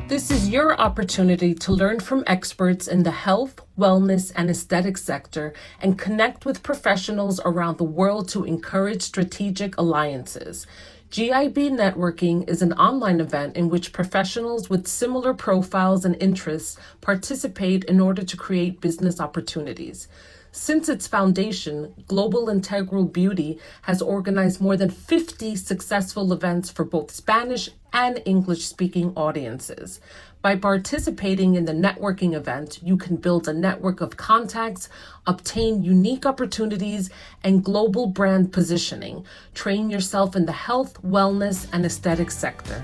This is your opportunity to learn from experts in the health, wellness, and aesthetic sector and connect with professionals around the world to encourage strategic alliances. GIB Networking is an online event in which professionals with similar profiles and interests participate in order to create business opportunities. Since its foundation, Global Integral Beauty has organized more than 50 successful events for both Spanish and English-speaking audiences. By participating in the networking event, you can build a network of contacts, obtain unique opportunities, and global brand positioning. Train yourself in the health, wellness, and aesthetic sector.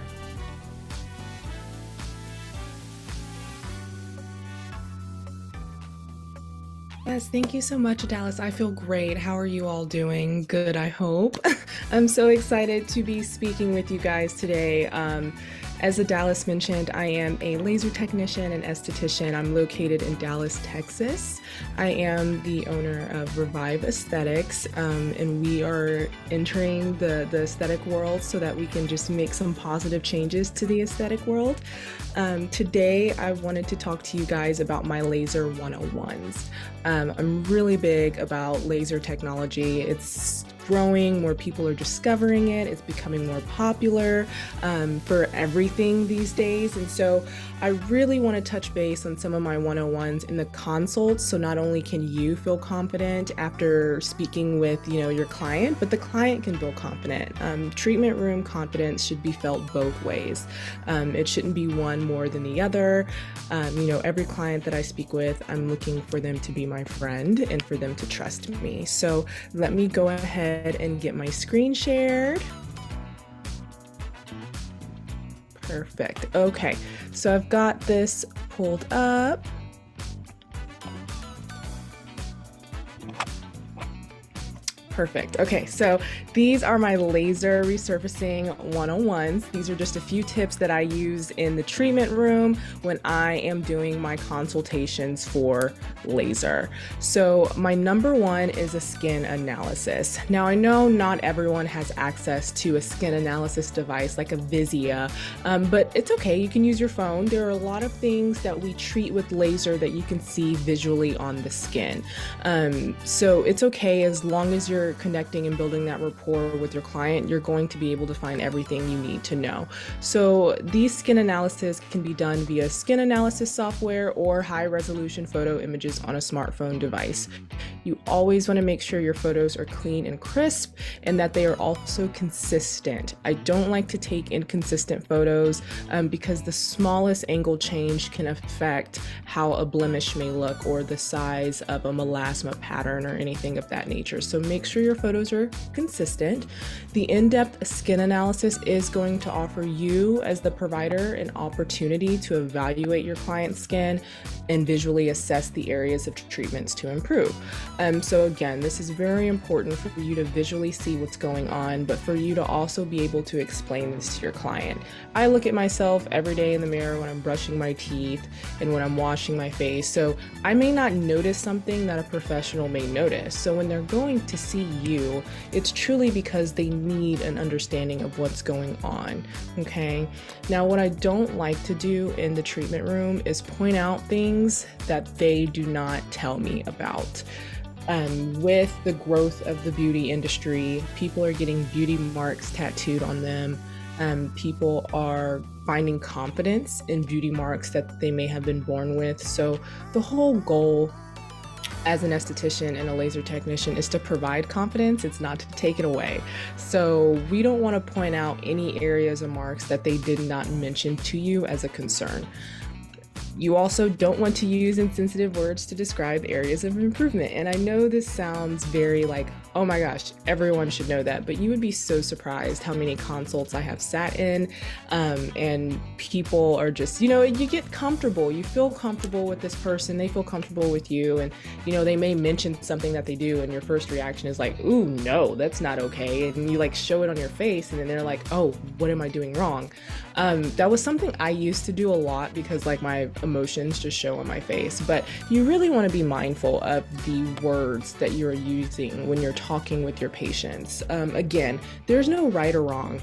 Yes, thank you so much, Dallas. I feel great. How are you all doing? Good, I hope. I'm so excited to be speaking with you guys today. As Dallas mentioned, I am a laser technician and esthetician. I'm located in Dallas, Texas. I am the owner of Revive Aesthetics, and we are entering the aesthetic world so that we can just make some positive changes to the aesthetic world. Today, I wanted to talk to you guys about my laser 101s. I'm really big about laser technology. It's growing, more people are discovering it, it's becoming more popular for everything these days. And so I really want to touch base on some of my 101s in the consults, so not only can you feel confident after speaking with your client, but the client can feel confident. Treatment room confidence should be felt both ways. It shouldn't be one more than the other. Every client that I speak with, I'm looking for them to be my friend and for them to trust me. So let me go ahead and get my screen shared. Perfect. Okay, so I've got this pulled up. Perfect. Okay, so these are my laser resurfacing 101s. These are just a few tips that I use in the treatment room when I am doing my consultations for laser. So my number one is a skin analysis. Now I know not everyone has access to a skin analysis device like a Vizia, but it's okay. You can use your phone. There are a lot of things that we treat with laser that you can see visually on the skin. So it's okay as long as you're connecting and building that rapport with your client, you're going to be able to find everything you need to know. So these skin analysis can be done via skin analysis software or high resolution photo images on a smartphone device. You always want to make sure your photos are clean and crisp and that they are also consistent. I don't like to take inconsistent photos because the smallest angle change can affect how a blemish may look or the size of a melasma pattern or anything of that nature. So make sure your photos are consistent. The in-depth skin analysis is going to offer you as the provider an opportunity to evaluate your client's skin and visually assess the areas of treatments to improve. So again, this is very important for you to visually see what's going on, but for you to also be able to explain this to your client. I look at myself every day in the mirror when I'm brushing my teeth and when I'm washing my face, so I may not notice something that a professional may notice. So when they're going to see you, it's truly because they need an understanding of what's going on, okay? Now, what I don't like to do in the treatment room is point out things that they do not tell me about. With the growth of the beauty industry, people are getting beauty marks tattooed on them. People are finding confidence in beauty marks that they may have been born with. So the whole goal as an esthetician and a laser technician is to provide confidence. It's not to take it away. So we don't want to point out any areas of marks that they did not mention to you as a concern. You also don't want to use insensitive words to describe areas of improvement. And I know this sounds very like, oh my gosh, everyone should know that, but you would be so surprised how many consults I have sat in, and people are just, you get comfortable, you feel comfortable with this person, they feel comfortable with you, and they may mention something that they do and your first reaction is like, ooh, no, that's not okay, and you like show it on your face and then they're like, oh, what am I doing wrong? That was something I used to do a lot because like my emotions just show on my face, but you really want to be mindful of the words that you're using when you're talking with your patients. Again, there's no right or wrong.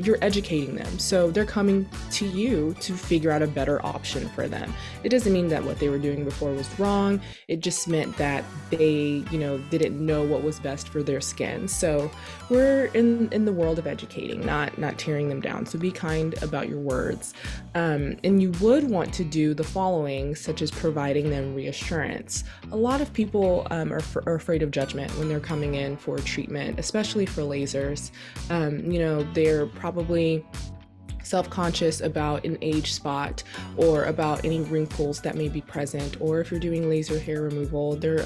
You're educating them. So they're coming to you to figure out a better option for them. It doesn't mean that what they were doing before was wrong. It just meant that they, didn't know what was best for their skin. So we're in the world of educating, not tearing them down. So be kind about your words. And you would want to do the following, such as providing them reassurance. A lot of people are afraid of judgment when they're coming in for treatment, especially for lasers. They're probably self-conscious about an age spot or about any wrinkles that may be present, or if you're doing laser hair removal, they're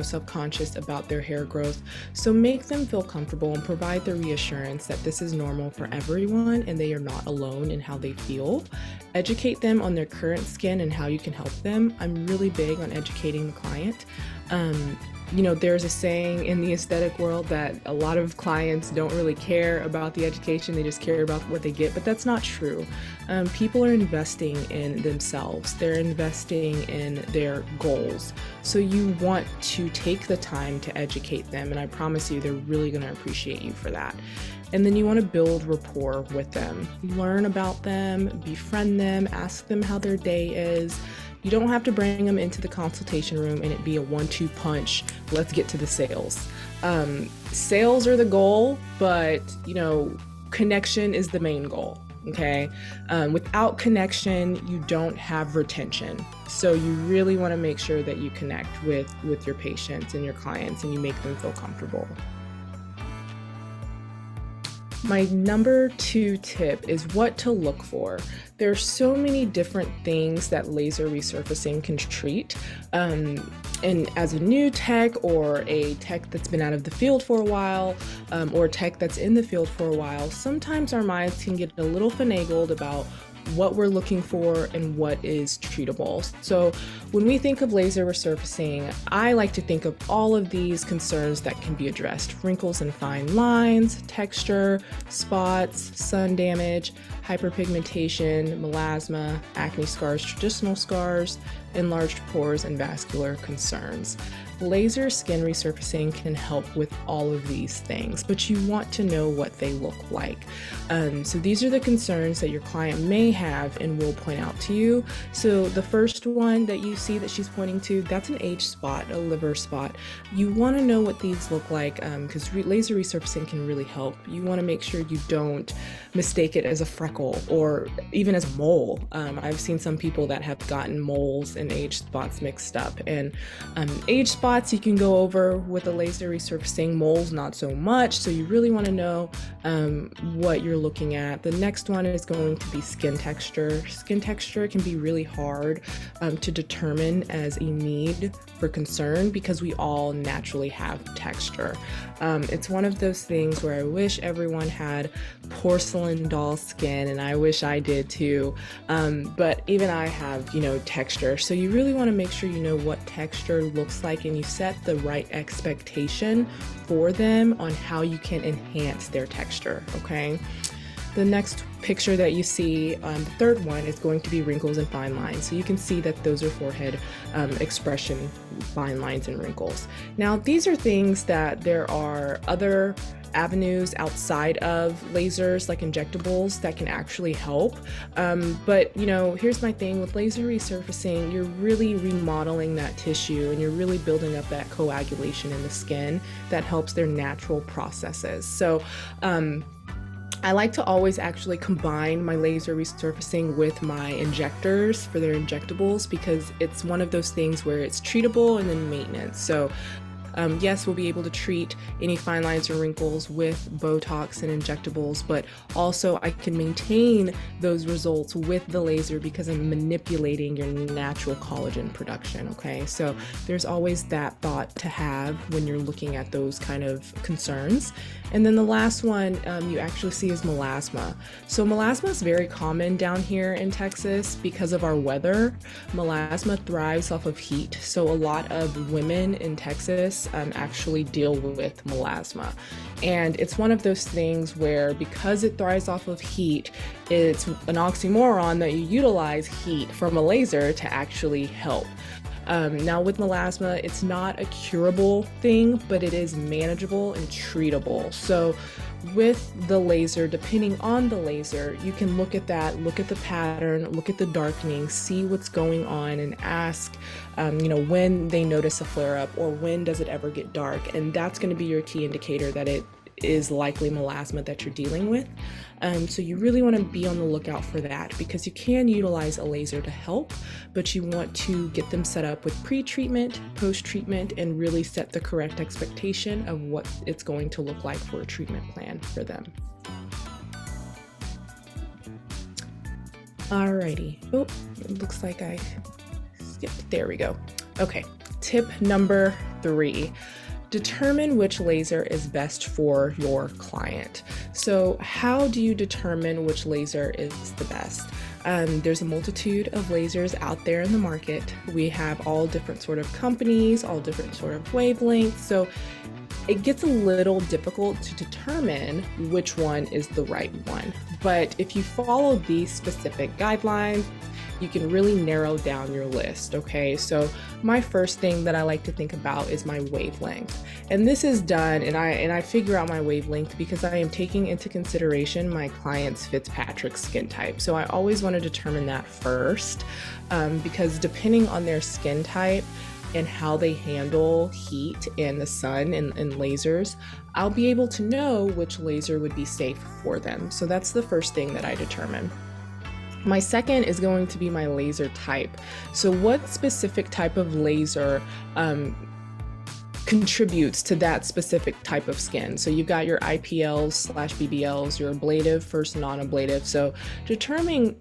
self-conscious about their hair growth. So make them feel comfortable and provide the reassurance that this is normal for everyone and they are not alone in how they feel. Educate them on their current skin and how you can help them. I'm really big on educating the client. There's a saying in the aesthetic world that a lot of clients don't really care about the education, they just care about what they get, but that's not true. People are investing in themselves, they're investing in their goals. So you want to take the time to educate them, and I promise you they're really going to appreciate you for that. And then you want to build rapport with them, learn about them, befriend them, ask them how their day is. You don't have to bring them into the consultation room and it be a 1-2 punch. Let's get to the sales. Sales are the goal, but connection is the main goal. Okay. Without connection, you don't have retention. So you really want to make sure that you connect with your patients and your clients and you make them feel comfortable. My number 2 tip is what to look for. There are so many different things that laser resurfacing can treat. And as a new tech or a tech that's been out of the field for a while, or a tech that's in the field for a while, sometimes our minds can get a little finagled about what we're looking for and what is treatable. So when we think of laser resurfacing, I like to think of all of these concerns that can be addressed: wrinkles and fine lines, texture, spots, sun damage, hyperpigmentation, melasma, acne scars, traditional scars, enlarged pores, and vascular concerns. Laser skin resurfacing can help with all of these things, but you want to know what they look like. So these are the concerns that your client may have and will point out to you. So the first one that you see that she's pointing to, that's an age spot, a liver spot. You want to know what these look like because laser resurfacing can really help. You want to make sure you don't mistake it as a freckle or even as a mole. I've seen some people that have gotten moles and age spots mixed up, and age spots you can go over with a laser resurfacing, moles not so much. So you really want to know what you're looking at. The next one is going to be skin texture. Skin texture can be really hard to determine as a need for concern because we all naturally have texture. It's one of those things where I wish everyone had porcelain doll skin, and I wish I did too. But even I have, texture. So you really want to make sure you know what texture looks like and you set the right expectation for them on how you can enhance their texture, okay? The next picture that you see, the third one, is going to be wrinkles and fine lines. So you can see that those are forehead expression fine lines and wrinkles. Now, these are things that there are other avenues outside of lasers like injectables that can actually help. But here's my thing with laser resurfacing, you're really remodeling that tissue and you're really building up that coagulation in the skin that helps their natural processes. So I like to always actually combine my laser resurfacing with my injectors for their injectables because it's one of those things where it's treatable and then maintenance. So yes, we'll be able to treat any fine lines or wrinkles with Botox and injectables, but also I can maintain those results with the laser because I'm manipulating your natural collagen production, okay? So there's always that thought to have when you're looking at those kind of concerns. And then the last one you actually see is melasma. So melasma is very common down here in Texas because of our weather. Melasma thrives off of heat. So a lot of women in Texas actually deal with melasma. And it's one of those things where because it thrives off of heat, it's an oxymoron that you utilize heat from a laser to actually help. Now with melasma, it's not a curable thing, but it is manageable and treatable. So with the laser, depending on the laser, you can look at that, look at the pattern, look at the darkening, see what's going on, and ask, when they notice a flare-up or when does it ever get dark. And that's going to be your key indicator that it is likely melasma that you're dealing with. So you really want to be on the lookout for that, because you can utilize a laser to help, but you want to get them set up with pre-treatment, post-treatment, and really set the correct expectation of what it's going to look like for a treatment plan for them. Alrighty. Oh, it looks like I skipped. There we go. Okay, tip number 3. Determine which laser is best for your client. So how do you determine which laser is the best? There's a multitude of lasers out there in the market. We have all different sort of companies, all different sort of wavelengths. So it gets a little difficult to determine which one is the right one. But if you follow these specific guidelines, you can really narrow down your list, okay? So my first thing that I like to think about is my wavelength. And this is done, and I figure out my wavelength because I am taking into consideration my client's Fitzpatrick skin type. So I always want to determine that first, because depending on their skin type and how they handle heat and the sun and lasers, I'll be able to know which laser would be safe for them. So that's the first thing that I determine. My second is going to be my laser type. So what specific type of laser contributes to that specific type of skin? So you've got your IPLs/BBLs, your ablative versus non-ablative. So determining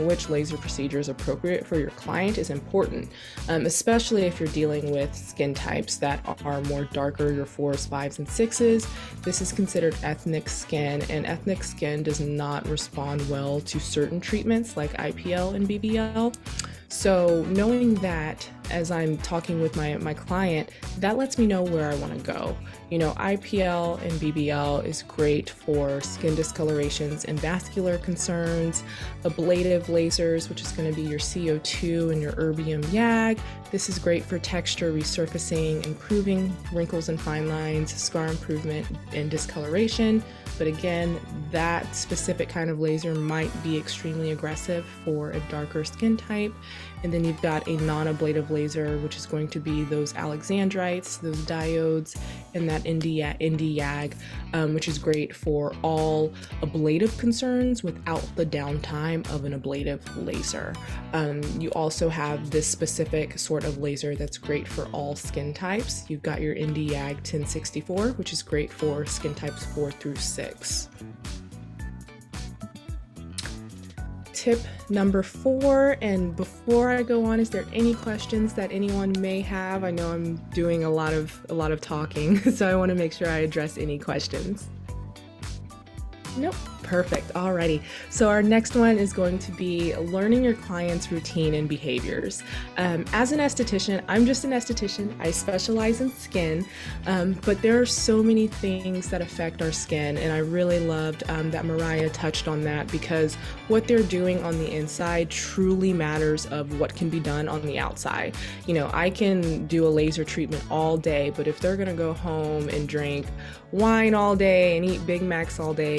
which laser procedure is appropriate for your client is important, especially if you're dealing with skin types that are more darker, your 4s, 5s, and 6s. This is considered ethnic skin, and ethnic skin does not respond well to certain treatments like IPL and BBL. So knowing that as I'm talking with my client, that lets me know where I want to go. IPL and BBL is great for skin discolorations and vascular concerns. Ablative lasers, which is going to be your CO2 and your erbium YAG. This is great for texture resurfacing, improving wrinkles and fine lines, scar improvement, and discoloration. But again, that specific kind of laser might be extremely aggressive for a darker skin type. And then you've got a non-ablative laser, which is going to be those alexandrites, those diodes, and that Nd:YAG, which is great for all ablative concerns without the downtime of an ablative laser. You also have this specific sort of laser that's great for all skin types. You've got your Nd:YAG 1064, which is great for skin types 4 through 6. Tip number 4, and before I go on, is there any questions that anyone may have? I know I'm doing a lot of talking, so I want to make sure I address any questions. Nope. Perfect. Alrighty. So our next one is going to be learning your client's routine and behaviors. As an esthetician, I'm just an esthetician. I specialize in skin, but there are so many things that affect our skin, and I really loved that Mariah touched on that, because what they're doing on the inside truly matters of what can be done on the outside. I can do a laser treatment all day, but if they're gonna go home and drink wine all day and eat Big Macs all day,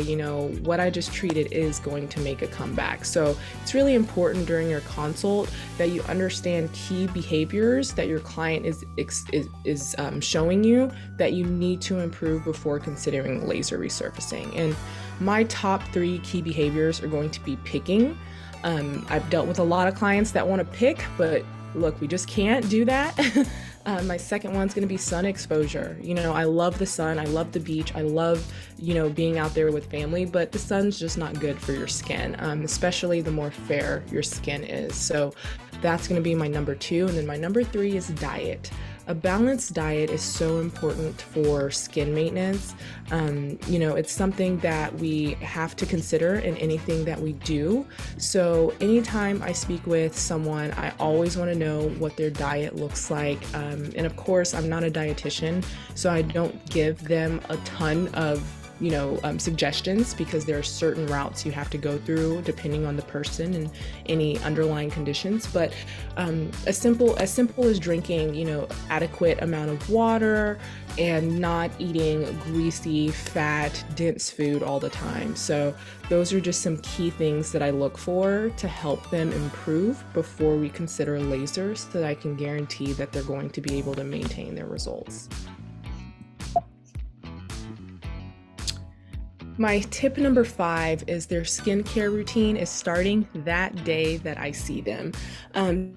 what I just treated is going to make a comeback. So it's really important during your consult that you understand key behaviors that your client is showing you that you need to improve before considering laser resurfacing. And my top 3 key behaviors are going to be picking. I've dealt with a lot of clients that want to pick, but look, we just can't do that. My second one's going to be sun exposure. I love the sun. I love the beach. I love, being out there with family, but the sun's just not good for your skin, especially the more fair your skin is. So that's going to be my number 2. And then my number 3 is diet. A balanced diet is so important for skin maintenance. It's something that we have to consider in anything that we do. So anytime I speak with someone, I always want to know what their diet looks like. And of course, I'm not a dietitian, so I don't give them a ton of suggestions, because there are certain routes you have to go through depending on the person and any underlying conditions. But as simple as drinking, adequate amount of water and not eating greasy, fat, dense food all the time. So those are just some key things that I look for to help them improve before we consider lasers, so that I can guarantee that they're going to be able to maintain their results. My tip number 5 is their skincare routine is starting that day that I see them.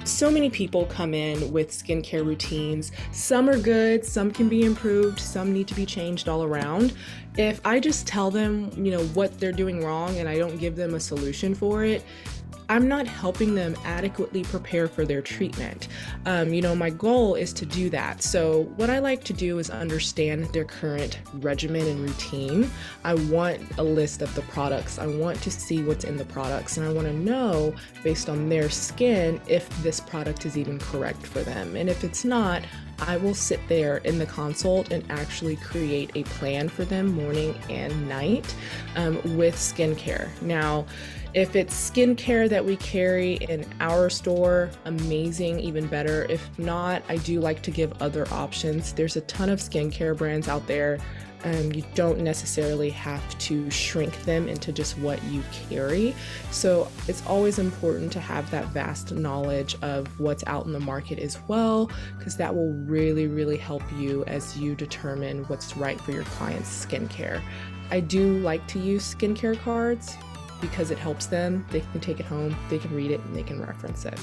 So many people come in with skincare routines. Some are good, some can be improved, some need to be changed all around. If I just tell them, what they're doing wrong and I don't give them a solution for it, I'm not helping them adequately prepare for their treatment. My goal is to do that. So what I like to do is understand their current regimen and routine. I want a list of the products. I want to see what's in the products, and I want to know, based on their skin, if this product is even correct for them. And if it's not, I will sit there in the consult and actually create a plan for them morning and night with skincare. Now, if it's skincare that we carry in our store, amazing, even better. If not, I do like to give other options. There's a ton of skincare brands out there. You don't necessarily have to shrink them into just what you carry. So it's always important to have that vast knowledge of what's out in the market as well, because that will really, really help you as you determine what's right for your client's skincare. I do like to use skincare cards because it helps them. They can take it home, they can read it, and they can reference it.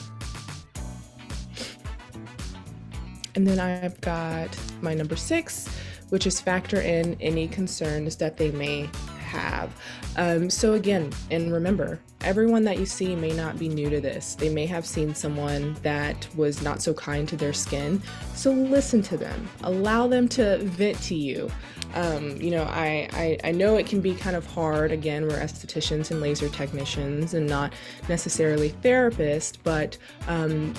And then I've got my number 6, which is factor in any concerns that they may have. So again, and remember, everyone that you see may not be new to this. They may have seen someone that was not so kind to their skin. So listen to them, allow them to vent to you. I know it can be kind of hard. Again, we're estheticians and laser technicians and not necessarily therapists, but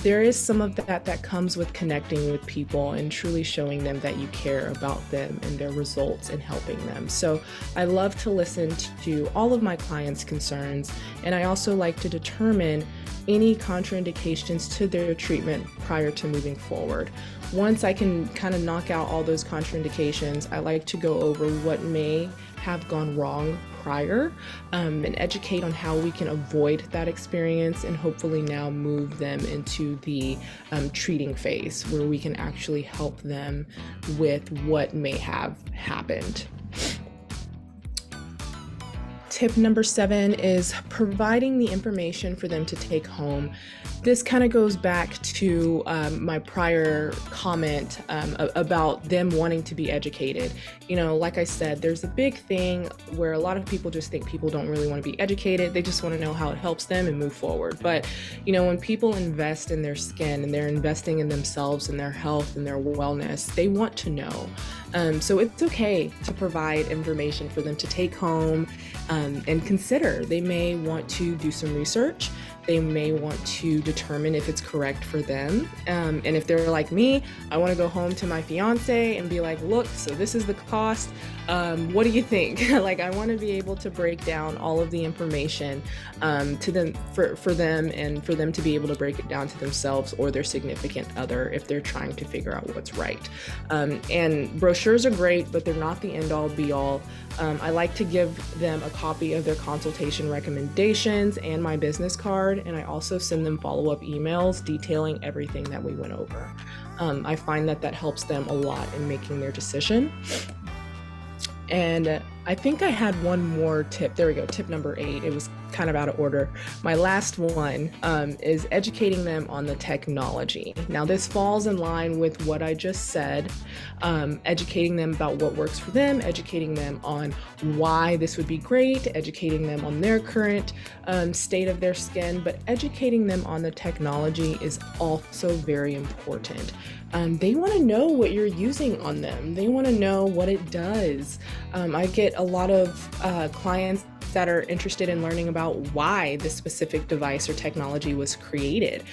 there is some of that comes with connecting with people and truly showing them that you care about them and their results and helping them. So I love to listen to all of my clients' concerns, and I also like to determine any contraindications to their treatment prior to moving forward. Once I can kind of knock out all those contraindications, I like to go over what may have gone wrong prior and educate on how we can avoid that experience, and hopefully now move them into the treating phase where we can actually help them with what may have happened. Tip number 7 is providing the information for them to take home. This kind of goes back to my prior comment about them wanting to be educated. Like I said, there's a big thing where a lot of people just think people don't really want to be educated. They just want to know how it helps them and move forward. But, when people invest in their skin and they're investing in themselves and their health and their wellness, they want to know. So it's okay to provide information for them to take home and consider. They may want to do some research. They may want to determine if it's correct for them. And if they're like me, I want to go home to my fiance and be like, look, so this is the cost. What do you think? Like, I want to be able to break down all of the information to them for them, and for them to be able to break it down to themselves or their significant other if they're trying to figure out what's right. And brochures are great, but they're not the end all be all. I like to give them a copy of their consultation recommendations and my business card, and I also send them follow-up emails detailing everything that we went over. I find that helps them a lot in making their decision. And I think I had one more tip. There we go, tip number 8. It was kind of out of order. My last one is educating them on the technology. Now, this falls in line with what I just said, educating them about what works for them, educating them on why this would be great, educating them on their current state of their skin, but educating them on the technology is also very important. They want to know what you're using on them. They want to know what it does. I get a lot of clients that are interested in learning about why this specific device or technology was created.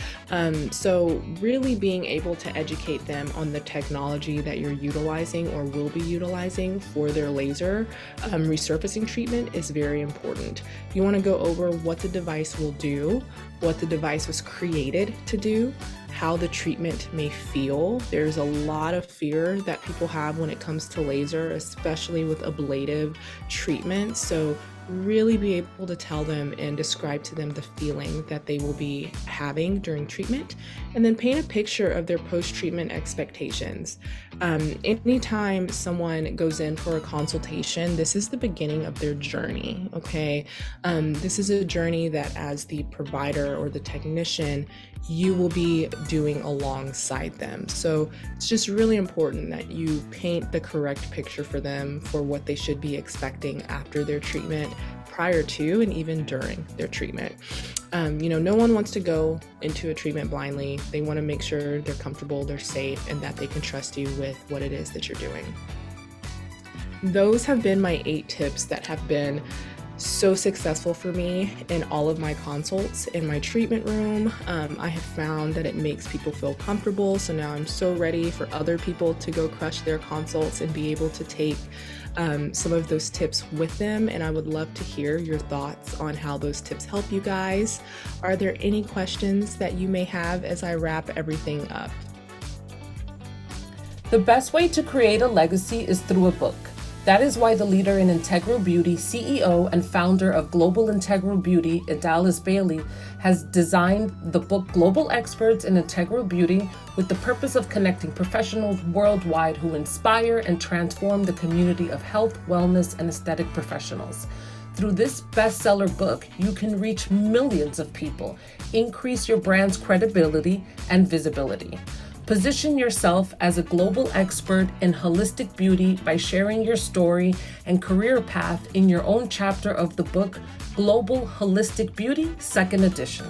So really being able to educate them on the technology that you're utilizing or will be utilizing for their laser resurfacing treatment is very important. You want to go over what the device will do, what the device was created to do, how the treatment may feel. There's a lot of fear that people have when it comes to laser, especially with ablative treatment. So really be able to tell them and describe to them the feeling that they will be having during treatment, and then paint a picture of their post-treatment expectations. Anytime someone goes in for a consultation, this is the beginning of their journey, okay? This is a journey that as the provider or the technician, you will be doing alongside them. So it's just really important that you paint the correct picture for them for what they should be expecting after their treatment, prior to, and even during their treatment. No one wants to go into a treatment blindly. They want to make sure they're comfortable, they're safe, and that they can trust you with what it is that you're doing. Those have been my 8 tips that have been so successful for me in all of my consults in my treatment room. I have found that it makes people feel comfortable. So now I'm so ready for other people to go crush their consults and be able to take some of those tips with them. And I would love to hear your thoughts on how those tips help you guys. Are there any questions that you may have as I wrap everything up? The best way to create a legacy is through a book. That is why the leader in integral beauty, CEO and founder of Global Integral Beauty, 𝘓𝘓𝘓 Bailey, has designed the book Global Experts in Integral Beauty with the purpose of connecting professionals worldwide who inspire and transform the community of health, wellness, and aesthetic professionals. Through this bestseller book, you can reach millions of people, increase your brand's credibility and visibility. Position yourself as a global expert in holistic beauty by sharing your story and career path in your own chapter of the book, Global Holistic Beauty, 2nd edition.